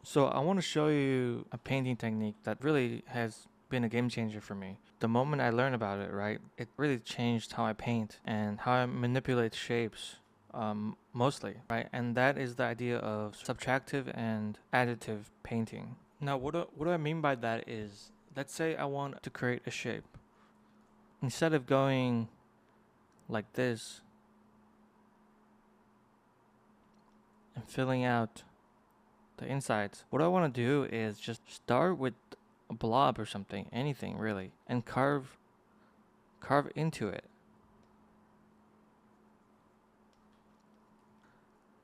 So I want to show you a painting technique that really has been a game changer for me. The moment I learned about it, right, it really changed how I paint and how I manipulate shapes, mostly, right? And that is the idea of subtractive and additive painting. Now, what do I mean by that is, let's say I want to create a shape. Instead of going like this and filling out the insides, what I want to do is just start with a blob or something, anything really, and carve into it.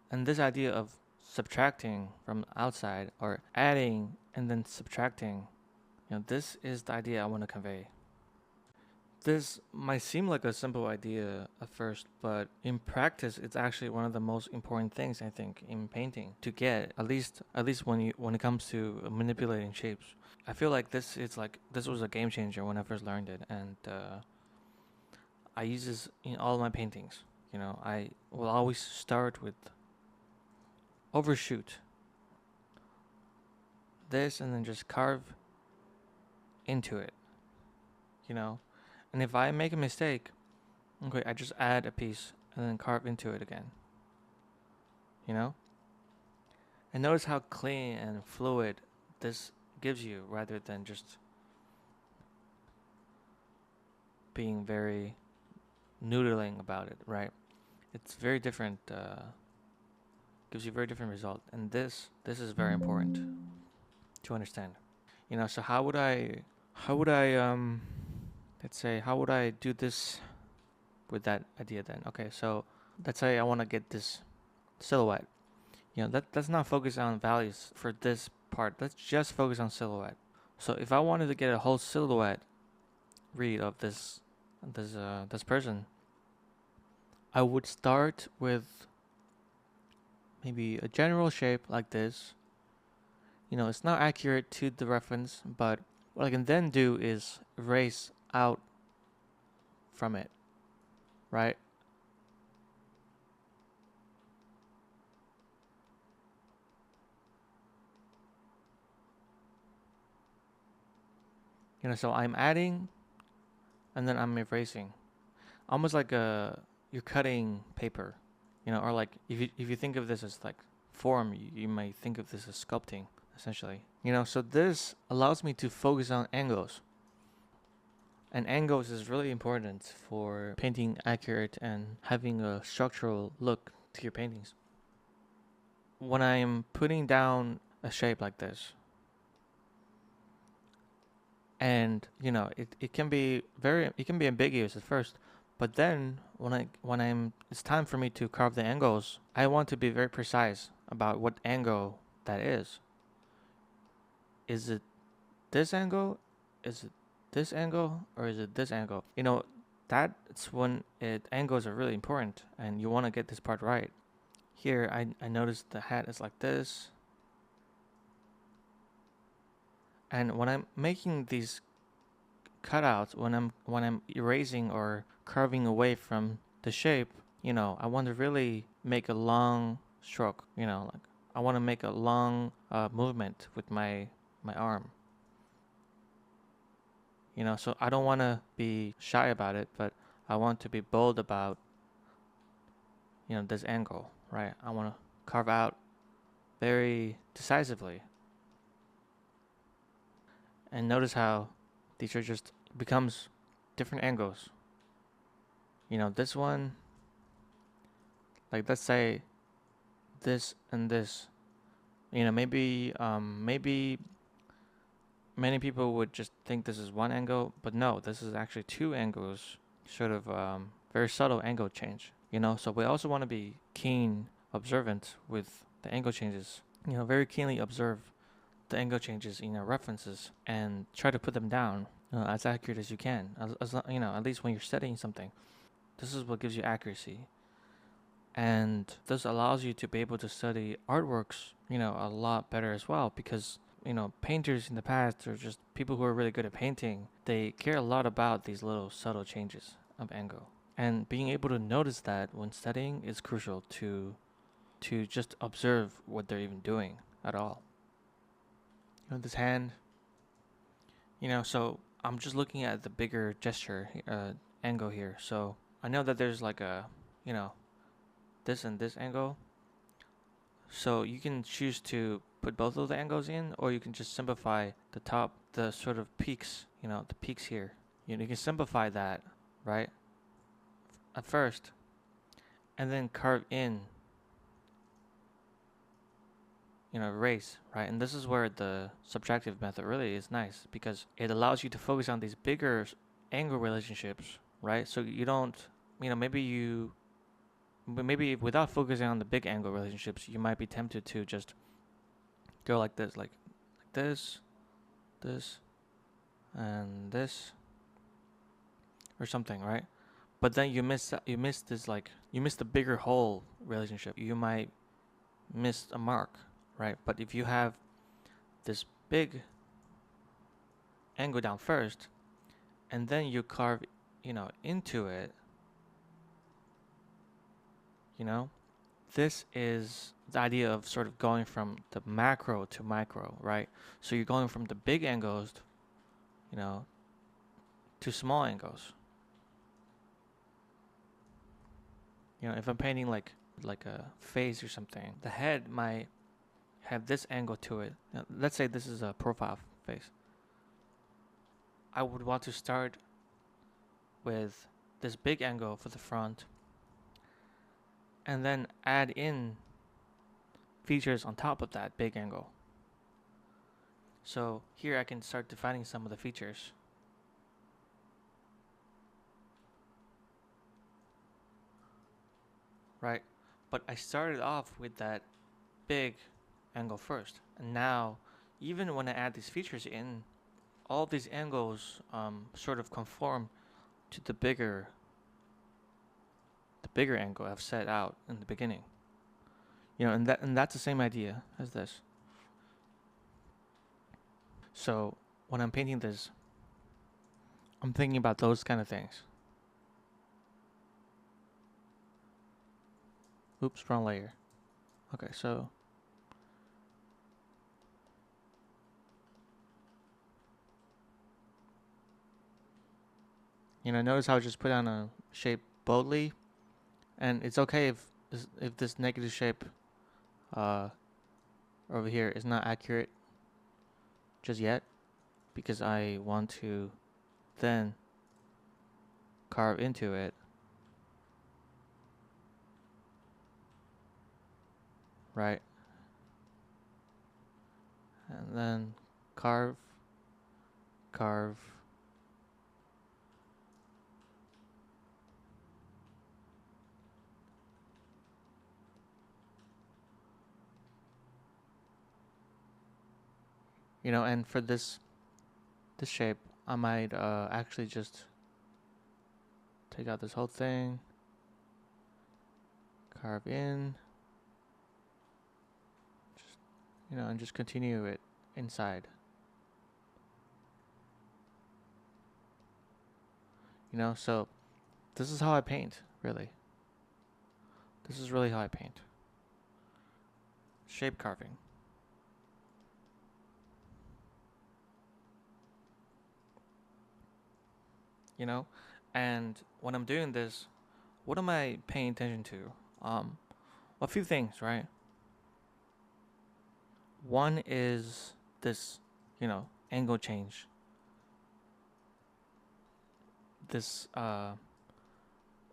And this idea of subtracting from outside or adding and then subtracting, this is the idea I want to convey. This might seem like a simple idea at first, but in practice, it's actually one of the most important things I think in painting to get. At least when it comes to manipulating shapes, I feel like this was a game changer when I first learned it, and I use this in all my paintings. I will always start with overshoot this and then just carve into it. You know, and if I make a mistake, okay, I just add a piece and then carve into it again. You know? And notice how clean and fluid this gives you rather than just being very noodling about it, right? It's very different, gives you a very different result. And this is very important to understand. So how would I let's say how would I do this with that idea then? Okay, so let's say I want to get this silhouette. Let's not focus on values for this part. Let's just focus on silhouette. So if I wanted to get a whole silhouette read of this person, I would start with maybe a general shape like this. It's not accurate to the reference, but what I can then do is erase out from it, right? So I'm adding and then I'm erasing, almost like you're cutting paper, or like if you think of this as like form, you might think of this as sculpting essentially. So this allows me to focus on angles, and angles is really important for painting accurate and having a structural look to your paintings. When I'm putting down a shape like this, and it can be ambiguous at first, but then when I'm it's time for me to carve the angles, I want to be very precise about what angle that is it this angle, is it this angle, or is it this angle? That's when angles are really important and you want to get this part right. Here I noticed the hat is like this, and when I'm making these cutouts, when I'm erasing or carving away from the shape, I want to really make a long stroke. Like I want to make a long movement with my arm. So I don't want to be shy about it, but I want to be bold about this angle, right? I want to carve out very decisively, and notice how these are just becomes different angles. This one, like let's say this and this. Maybe many people would just think this is one angle, but no, this is actually two angles, sort of very subtle angle change. So we also want to be keen, observant with the angle changes. Very keenly observe the angle changes in your references and try to put them down as accurate as you can. At least when you're studying something, this is what gives you accuracy. And this allows you to be able to study artworks, a lot better as well, because painters in the past, or just people who are really good at painting, they care a lot about these little subtle changes of angle. And being able to notice that when studying is crucial to just observe what they're even doing at all. this hand. So I'm just looking at the bigger gesture angle here. So I know that there's like a, you know, this and this angle. So you can choose to put both of the angles in, or you can just simplify the top, the sort of peaks, the peaks here. You can simplify that, right? At first, and then carve in, erase, right? And this is where the subtractive method really is nice, because it allows you to focus on these bigger angle relationships, right? So you don't, maybe without focusing on the big angle relationships, you might be tempted to just go like this, like this, this, and this, or something, right? But then you miss this, like you miss the bigger whole relationship. You might miss a mark, right? But if you have this big angle down first, and then you carve, into it, this is the idea of sort of going from the macro to micro, right? So you're going from the big angles, to small angles. If I'm painting like a face or something, the head might have this angle to it. Let's say this is a profile face. I would want to start with this big angle for the front, and then add in features on top of that big angle. So here I can start defining some of the features. Right? But I started off with that big angle first. And now, even when I add these features in, all these angles sort of conform to the bigger angle I've set out in the beginning. And that's the same idea as this. So when I'm painting this, I'm thinking about those kind of things. Oops, wrong layer. Okay, so notice how I just put on a shape boldly, and it's okay if this negative shape over here is not accurate just yet, because I want to then carve into it. Right? And then carve. And for this shape, I might actually just take out this whole thing, carve in, and just continue it inside. So this is how I paint, really. This is really how I paint. Shape carving. And when I'm doing this, what am I paying attention to? A few things, right? One is this, angle change. This,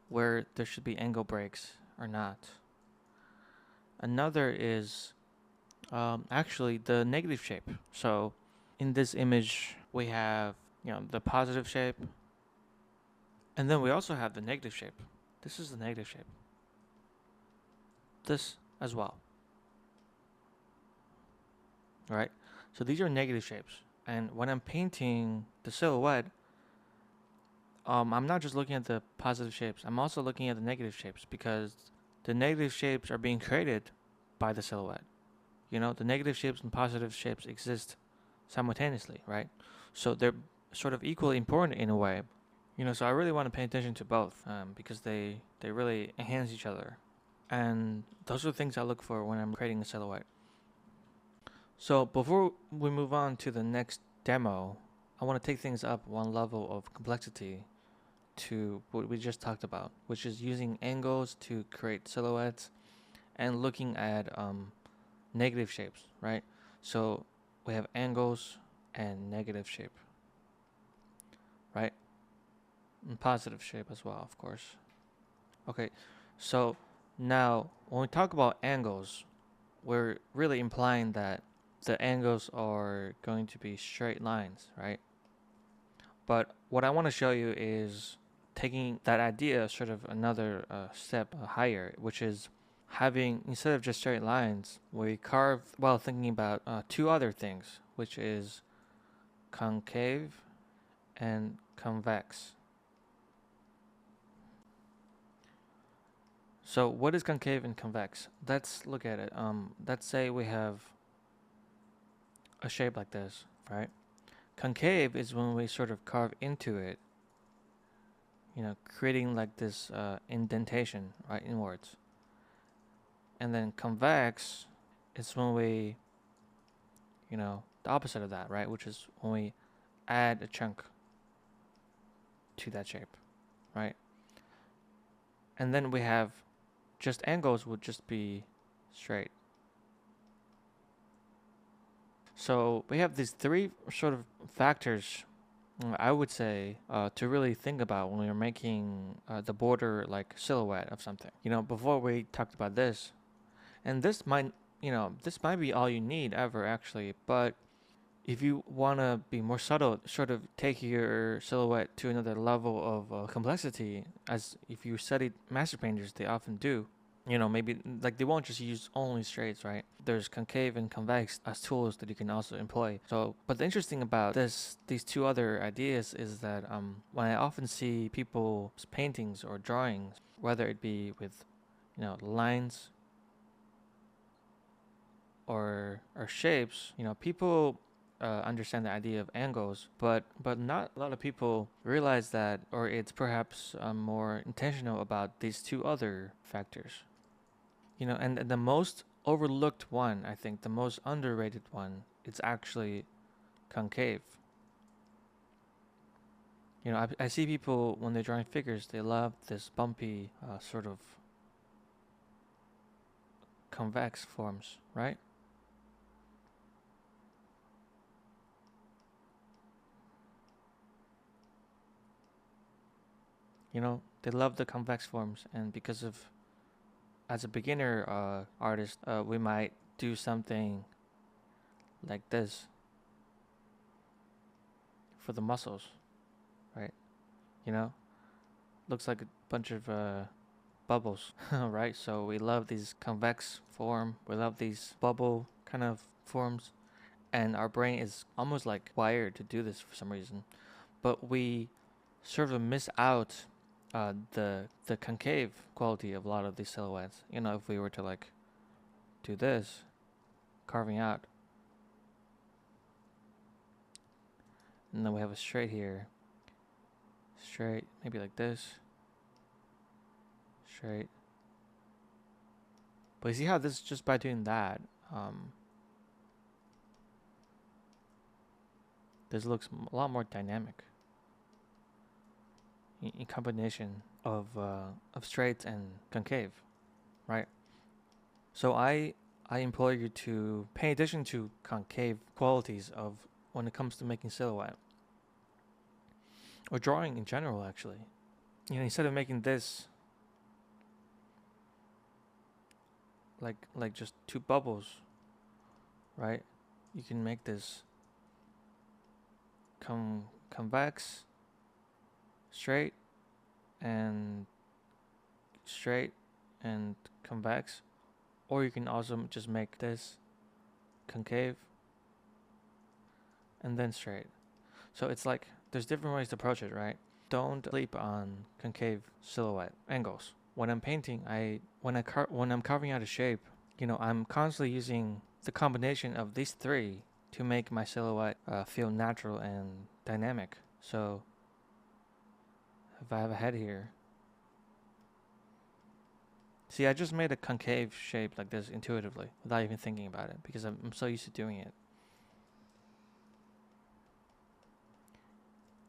where there should be angle breaks or not. Another is actually the negative shape. So in this image, we have, the positive shape, and then we also have the negative shape. This is the negative shape. This as well. Right? So these are negative shapes. And when I'm painting the silhouette, I'm not just looking at the positive shapes. I'm also looking at the negative shapes, because the negative shapes are being created by the silhouette. The negative shapes and positive shapes exist simultaneously, right? So they're sort of equally important in a way. So I really want to pay attention to both, because they really enhance each other. And those are the things I look for when I'm creating a silhouette. So before we move on to the next demo, I want to take things up one level of complexity to what we just talked about, which is using angles to create silhouettes and looking at negative shapes, right? So we have angles and negative shape, right? And positive shape as well, of course. Okay, so now when we talk about angles, we're really implying that the angles are going to be straight lines, right? But what I want to show you is taking that idea sort of another step higher, which is having, instead of just straight lines, we carve while thinking about two other things, which is concave and convex. So what is concave and convex? Let's look at it. Let's say we have a shape like this, right? Concave is when we sort of carve into it, creating like this indentation, right, inwards. And then convex is when we, the opposite of that, right, which is when we add a chunk to that shape, right? And then we have just angles would just be straight. So we have these three sort of factors, I would say, to really think about when we're making the border like silhouette of something. Before we talked about this, and this might be all you need ever actually, but if you want to be more subtle, sort of take your silhouette to another level of complexity, as if you study master painters, they often do. Maybe like they won't just use only straights, right? There's concave and convex as tools that you can also employ. So, but the interesting about these two other ideas is that when I often see people's paintings or drawings, whether it be with, lines or shapes, people understand the idea of angles, but not a lot of people realize that, or it's perhaps more intentional about these two other factors. And the most overlooked one, I think, the most underrated one, it's actually concave. I see people when they're drawing figures, they love this bumpy sort of convex forms, right? They love the convex forms, and because of, as a beginner artist, we might do something like this for the muscles, right? You know, looks like a bunch of bubbles, right? So we love these convex form. We love these bubble kind of forms, and our brain is almost like wired to do this for some reason. But we sort of miss out the concave quality of a lot of these silhouettes. If we were to like do this, carving out, and then we have a straight here, straight, maybe like this, straight. But you see how this, just by doing that, this looks a lot more dynamic in combination of straight and concave, right? So I implore you to pay attention to concave qualities of when it comes to making silhouette or drawing in general. Actually, instead of making this like just two bubbles, right? You can make this convex, straight, and straight and convex, or you can also just make this concave and then straight. So it's like there's different ways to approach it, right? Don't sleep on concave silhouette angles. When I'm painting, when I'm carving out a shape, I'm constantly using the combination of these three to make my silhouette feel natural and dynamic. So if I have a head here, See, I just made a concave shape like this intuitively without even thinking about it because I'm so used to doing it.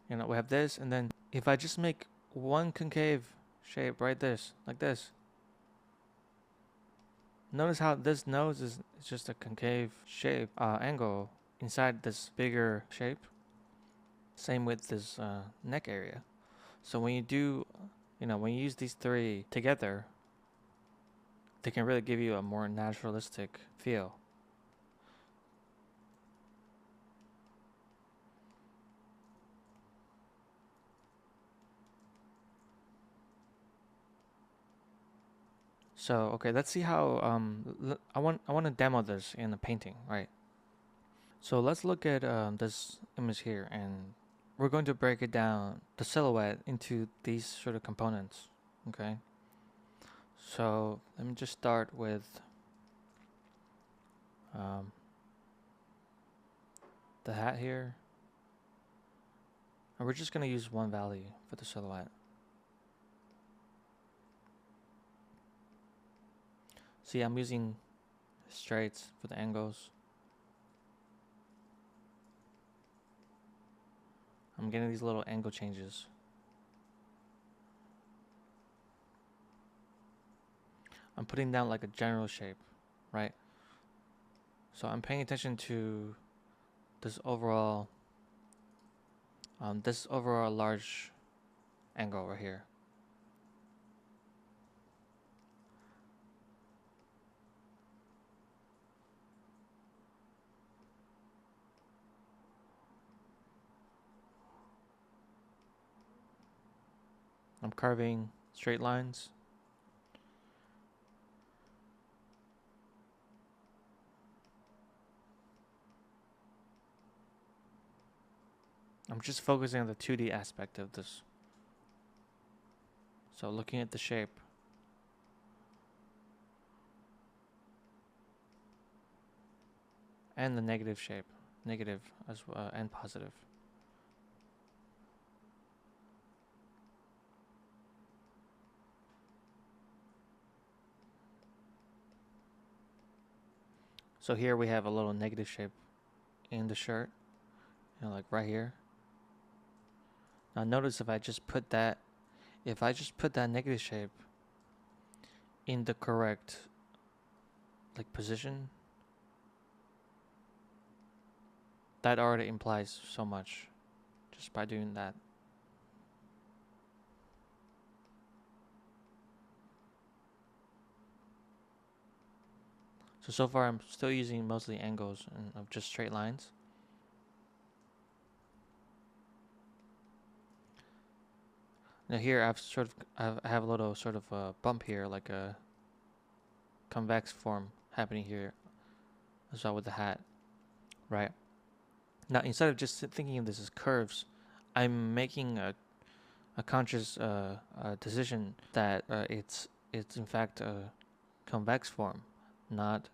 You know, we have this, and then if I just make one concave shape right this, like this, notice how this nose is just a concave shape, angle inside this bigger shape. Same with this neck area. So when you do, you know, when you use these three together, they can really give you a more naturalistic feel. So okay, let's see how I want to demo this in a painting, right? So let's look at this image here, and we're going to break it down, the silhouette, into these sort of components. Okay. So let me just start with the hat here, and we're just going to use one value for the silhouette. See, I'm using straights for the angles. I'm getting these little angle changes. I'm putting down like a general shape, right? So I'm paying attention to this overall large angle right here. I'm carving straight lines. I'm just focusing on the 2D aspect of this. So looking at the shape. And the negative shape. Negative as well, and positive. So here we have a little negative shape in the shirt. You know, like right here. Now notice if I just put that negative shape in the correct like position, that already implies so much just by doing that. So far I'm still using mostly angles and of just straight lines. Now here I have a little sort of a bump here, like a convex form happening here as well with the hat, right? Now instead of just thinking of this as curves, I'm making a conscious decision that it's in fact a convex form, not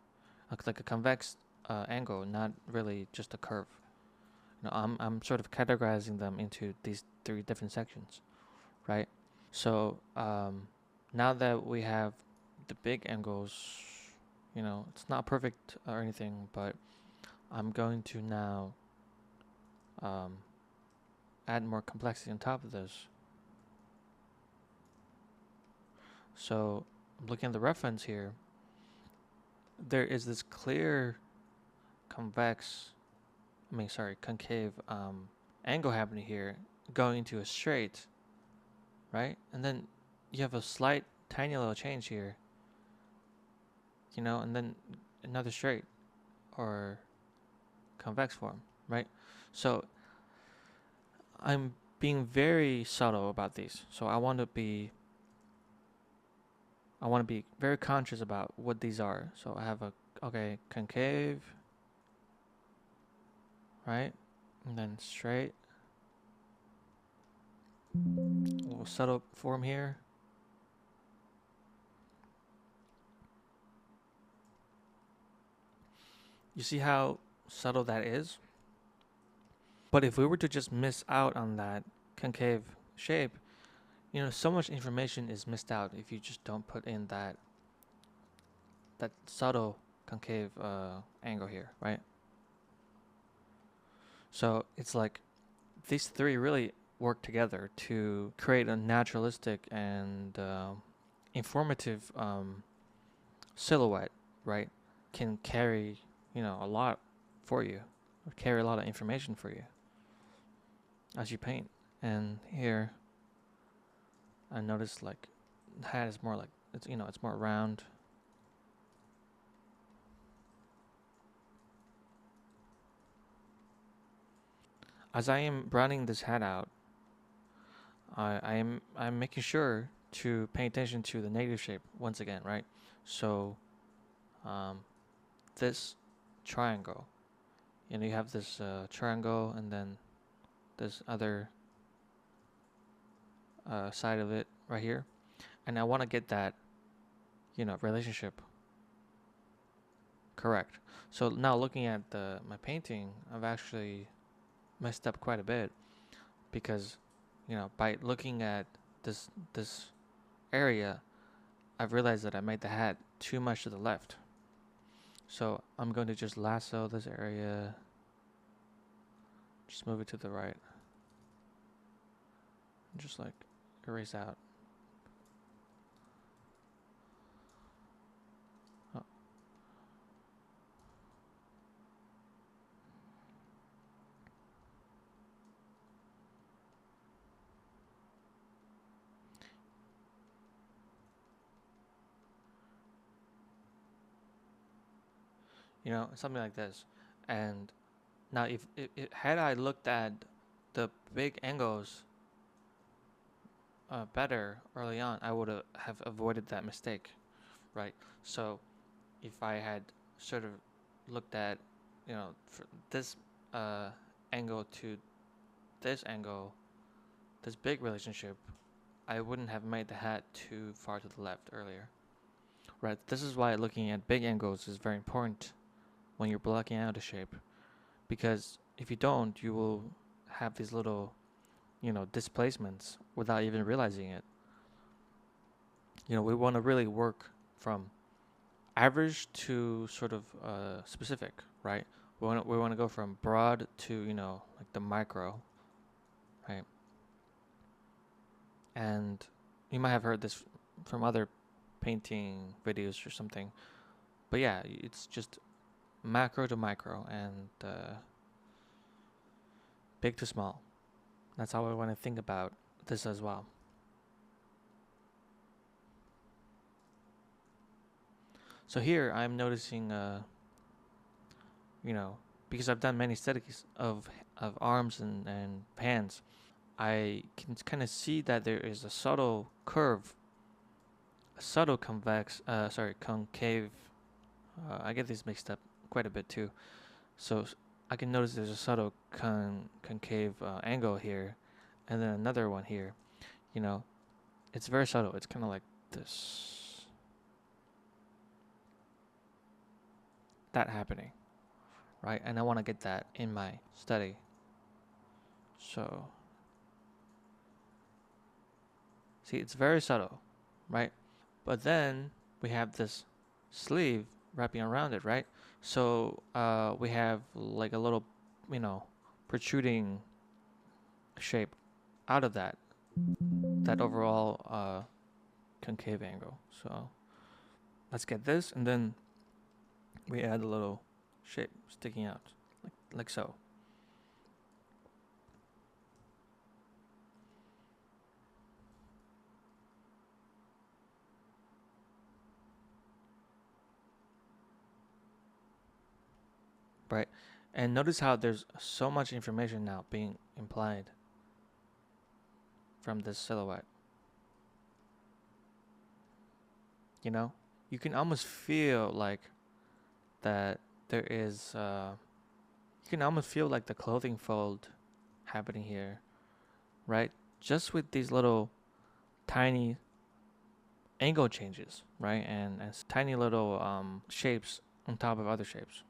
like a convex angle, not really just a curve. You know, I'm sort of categorizing them into these three different sections, right? So now that we have the big angles, you know, it's not perfect or anything, but I'm going to now add more complexity on top of this. So I'm looking at the reference here. There is this clear concave angle happening here going to a straight, right? And then you have a slight tiny little change here, you know, and then another straight or convex form, right? So I'm being very subtle about these. So I want to be very conscious about what these are. So I have concave, right? And then straight. A little subtle form here. You see how subtle that is? But if we were to just miss out on that concave shape, you know, so much information is missed out if you just don't put in that that subtle concave angle here, right? So it's like these three really work together to create a naturalistic and informative silhouette, right? Can carry, a lot for you, or carry a lot of information for you as you paint. And here, I noticed like the hat is more like it's more round. As I am browning this hat out, I'm making sure to pay attention to the negative shape once again, right? So, um, this triangle, you have this triangle, and then this other side of it right here, and I want to get that, relationship correct. So now looking at my painting, I've actually messed up quite a bit because, by looking at this area, I've realized that I made the hat too much to the left. So I'm going to just lasso this area, just move it to the right, and just like erase out. Oh. Something like this. And now, if had I looked at the big angles better early on, I would have avoided that mistake, right? So if I had sort of looked at, this uh, angle to this angle, this big relationship, I wouldn't have made the hat too far to the left earlier, right? This is why looking at big angles is very important when you're blocking out a shape, because if you don't, you will have these little, displacements without even realizing it. We want to really work from average to sort of specific, right? We want to go from broad to like the micro, right? And you might have heard this from other painting videos or something, but yeah, it's just macro to micro and big to small. That's how I want to think about this as well. So here I'm noticing, because I've done many studies of arms and hands, I can kind of see that there is a subtle curve, a subtle concave. I get these mixed up quite a bit too. So I can notice there's a subtle concave angle here, and then another one here. It's very subtle. It's kind of like this, that happening, right? And I want to get that in my study. So, see, it's very subtle, right? But then we have this sleeve wrapping around it, right? So we have like a little, protruding shape out of that overall concave angle. So let's get this, and then we add a little shape sticking out, like so. Right? And notice how there's so much information now being implied from this silhouette. You can almost feel like that there is, you can almost feel like the clothing fold happening here, right? Just with these little tiny angle changes, right? And tiny little shapes on top of other shapes.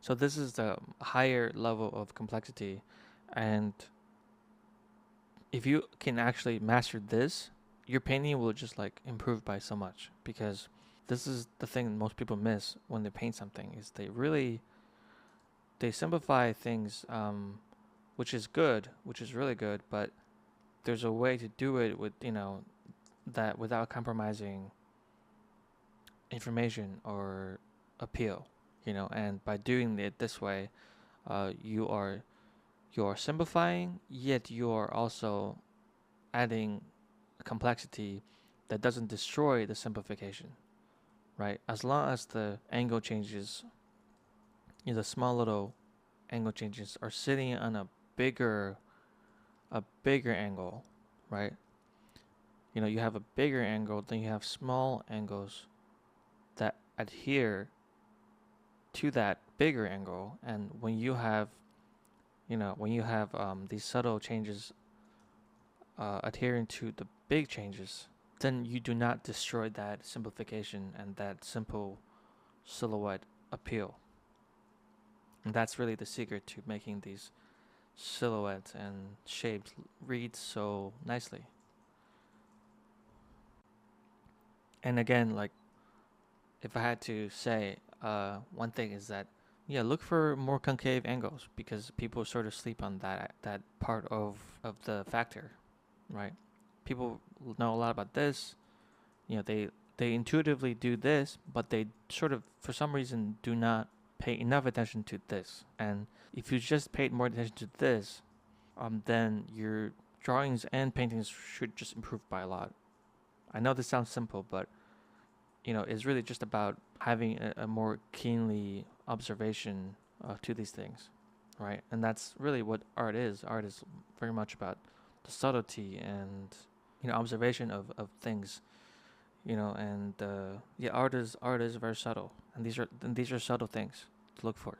So this is the higher level of complexity, and if you can actually master this, your painting will just like improve by so much, because this is the thing most people miss when they paint something is they simplify things, which is good, which is really good, but there's a way to do it with, that without compromising information or appeal, and by doing it this way, you are simplifying, yet you are also adding complexity that doesn't destroy the simplification, right? As long as the angle changes, the small little angle changes are sitting on bigger a bigger angle, right? You have a bigger angle, then you have small angles that adhere to that bigger angle, and when you have these subtle changes adhering to the big changes, then you do not destroy that simplification and that simple silhouette appeal. And that's really the secret to making these silhouettes and shapes read so nicely. And again, like, if I had to say one thing is that, yeah, look for more concave angles, because people sort of sleep on that part of the factor, right? People know a lot about this. They intuitively do this, but they sort of, for some reason, do not pay enough attention to this. And if you just paid more attention to this, then your drawings and paintings should just improve by a lot. I know this sounds simple, but it's really just about having a more keenly observation to these things, right? And that's really what art is. Art is very much about the subtlety and observation of things, and yeah, art is very subtle, and these are subtle things to look for.